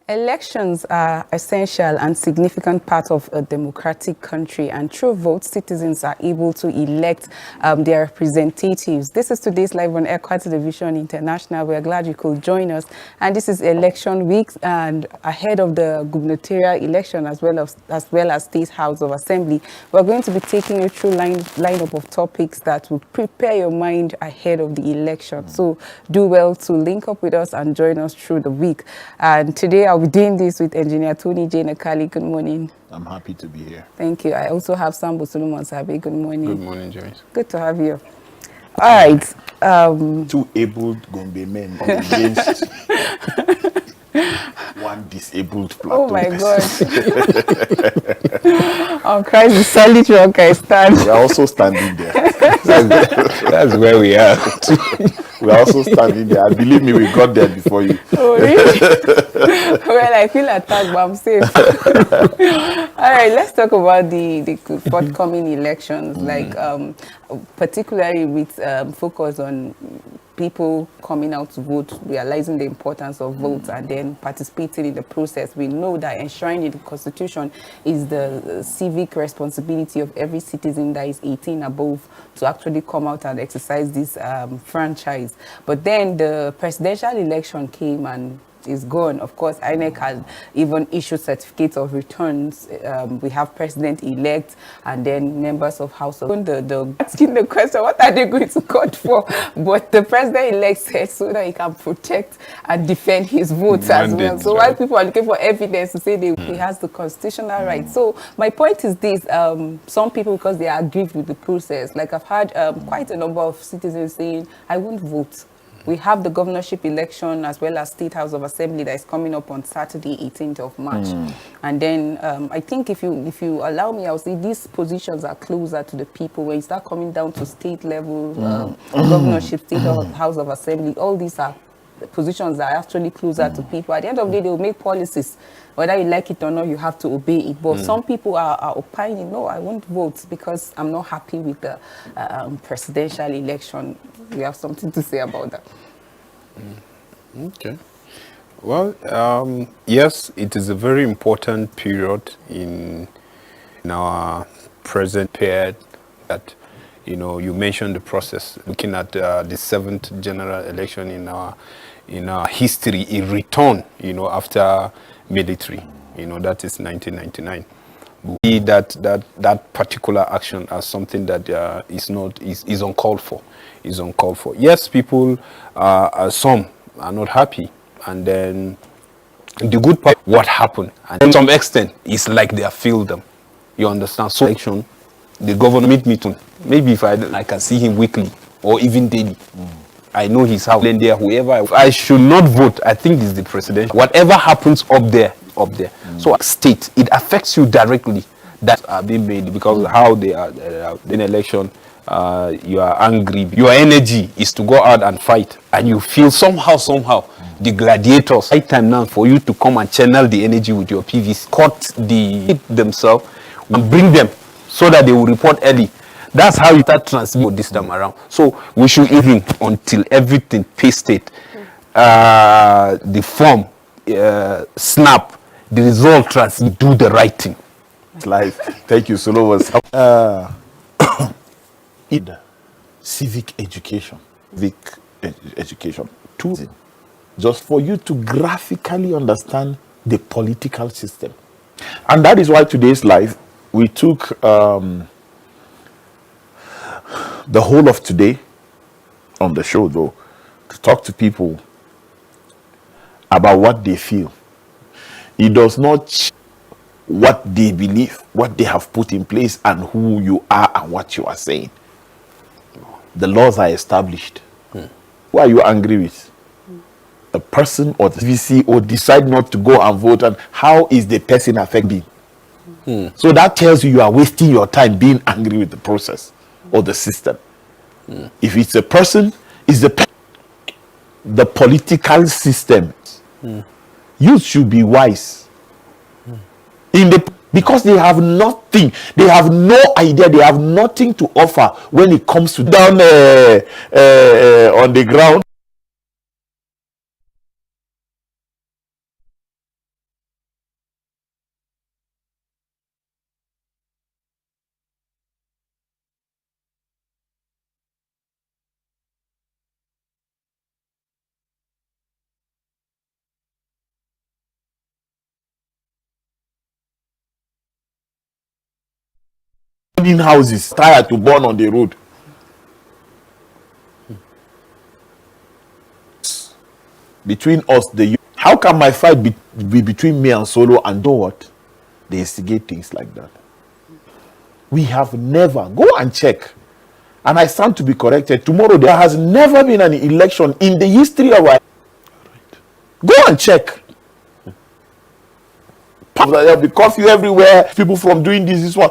Elections are essential and significant part of a democratic country, and through votes, citizens are able to elect their representatives. This is today's live on Equa Television International. We're glad you could join us. And this is election week and ahead of the gubernatorial election as well as State House of Assembly. We're going to be taking you through lineup of topics that will prepare your mind ahead of the election. So do well to link up with us and join us through the week. And today I'll be doing this with Engineer Tony J. Nakali. Good morning. I'm happy to be here. Thank you. I also have Sambo Solomon Sabe. Good morning. Good morning, Joyce. Good to have you. All right. Two able Gombe men against one disabled plateau. Oh my God. On Christ, the solid rock I stand. We're also standing there. That's where we are. We're also standing there. And believe me, we got there before you. Oh, really? Well, I feel attacked, but I'm safe. All right, let's talk about the forthcoming elections, like particularly with focus on people coming out to vote, realizing the importance of votes, and then participating in the process. We know that enshrined in the Constitution is the civic responsibility of every citizen that is 18 above to actually come out and exercise this franchise. But then the presidential election came and is gone. Of course, INEC has even issued certificates of returns. We have president-elect and then members of House of asking the question, what are they going to court for? But the president-elect said so that he can protect and defend his votes as well. So while people are looking for evidence to say he has the constitutional right. So my point is this, some people, because they are aggrieved with the process, like I've had quite a number of citizens saying, I won't vote. We have the governorship election as well as State House of Assembly that is coming up on Saturday, 18th of March. And then I think if you allow me, I'll say these positions are closer to the people. When you start coming down to state level, governorship, State House of Assembly, all these are positions that are actually closer to people. At the end of the day, they will make policies. Whether you like it or not, you have to obey it. But some people are opining, no, I won't vote because I'm not happy with the presidential election. You have something to say about that? Okay. Well, yes, it is a very important period in our present period that, you mentioned the process, looking at the seventh general election in our history, a return, after military, that is 1999. We see that particular action as something that is uncalled for. Is uncalled for. Yes, people, some are not happy, and then the good part, what happened, and to some extent, it's like they have failed them. You understand? So, election, the governor meet me to maybe if I can see him weekly or even daily. I know his house. Then there, whoever I should not vote. I think it's the president. Whatever happens up there. So state, it affects you directly. That are being made because how they are in election. You are angry. Your energy is to go out and fight, and you feel somehow the gladiators. Right time now for you to come and channel the energy with your PVC, cut themselves, and bring them so that they will report early. That's how you start transmitting this time around. So we should even until everything pasted, the form, snap, the result transmit, do the right thing. Life. Thank you, Solomon. Civic education. Two, just for you to graphically understand the political system. And that is why today's live, we took the whole of today on the show, though, to talk to people about what they feel. It does not what they believe, what they have put in place, and who you are and what you are saying. The laws are established. Who are you angry with? The person or the VC, or decide not to go and vote, and how is the person affected? So that tells you are wasting your time being angry with the process or the system. If it's a person, it's the political system. You should be wise. Because they have nothing, they have no idea, they have nothing to offer when it comes to down on the ground. abandoned houses, tired to burn on the road. Between us, the youth. How can my fight be between me and Solo and do what? They instigate things like that. We have never, go and check, and I stand to be corrected tomorrow, there has never been an election in the history of our, go and check. There'll be curfew everywhere, people from doing this one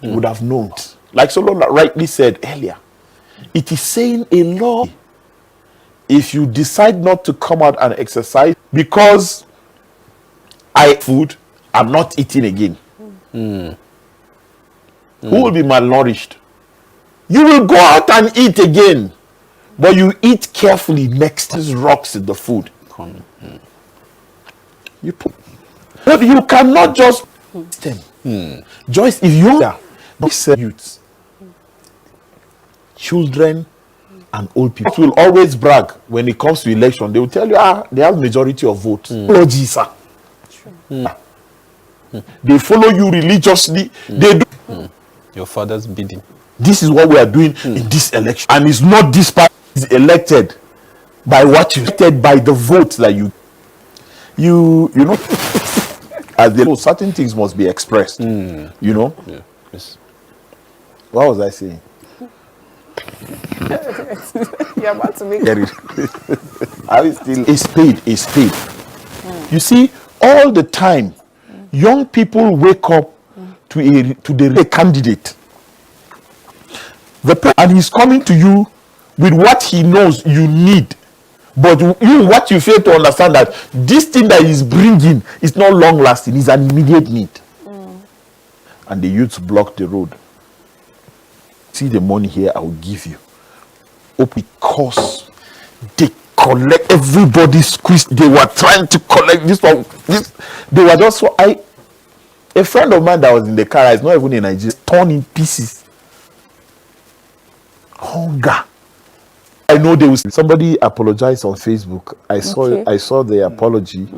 would have known. Like Solo rightly said earlier, it is saying a law. If you decide not to come out and exercise because I food, I'm not eating again. Who will be malnourished? You will go out and eat again, but you eat carefully. Next, there's rocks in the food. You put, but you cannot just Joyce, if you are youths, children and old people will always brag when it comes to election. They will tell you, they have majority of votes. Sir. They follow you religiously. They do your father's bidding. This is what we are doing in this election, and it's not this party is elected by what you elected by the vote that you know. As they know, certain things must be expressed. You know. Yeah. Yes. What was I saying? You're about to make I will still is paid. You see, all the time, young people wake up to the candidate. And he's coming to you with what he knows you need. But what you fail to understand that this thing that he's bringing is not long lasting, it's an immediate need. And the youths block the road. See the money here, I will give you. Because they collect everybody's squeeze. They were trying to collect this one. They were just so a friend of mine that was in the car, is not even in Nigeria, torn in pieces. Hunger. I know there was somebody apologized on Facebook. I saw the apology.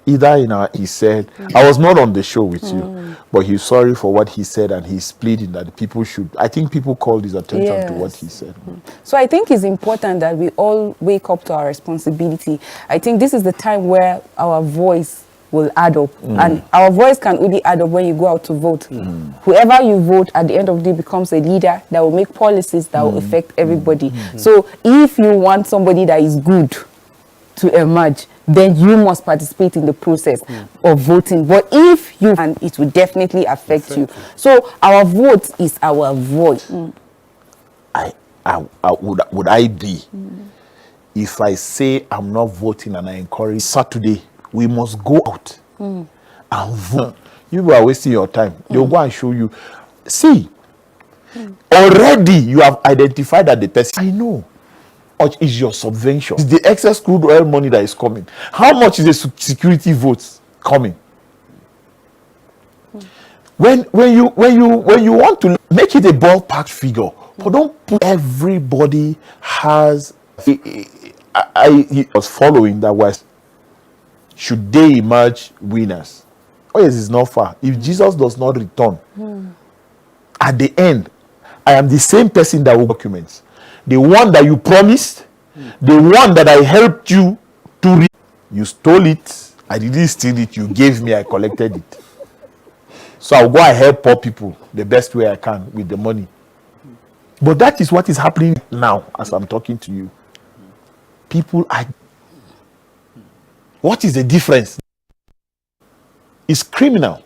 Either he said, I was not on the show with you, but he's sorry for what he said, and he's pleading that people should. I think people called his attention to what he said. So I think it's important that we all wake up to our responsibility. I think this is the time where our voice will add up, and our voice can only add up when you go out to vote. Whoever you vote at the end of the day becomes a leader that will make policies that will affect everybody. So if you want somebody that is good to emerge, then you must participate in the process of voting. But if you, and it will definitely affect you. So our vote is our voice. Would I be if I say I'm not voting and I encourage Saturday? We must go out and vote. You are wasting your time. They'll go and show you. See, already you have identified that the person. I know. How much is your subvention? It's the excess crude oil money that is coming. How much is the security votes coming? When you want to make it a ballpark figure, but don't put everybody has. He was following that was. Should they emerge winners? Oh yes, it's not far. If Jesus does not return, at the end, I am the same person that will documents. The one that you promised, the one that I helped you to read. You stole it. I didn't steal it. You gave me. I collected it. So I'll go and help poor people the best way I can with the money. But that is what is happening now as I'm talking to you. People are. What is the difference? It's criminal.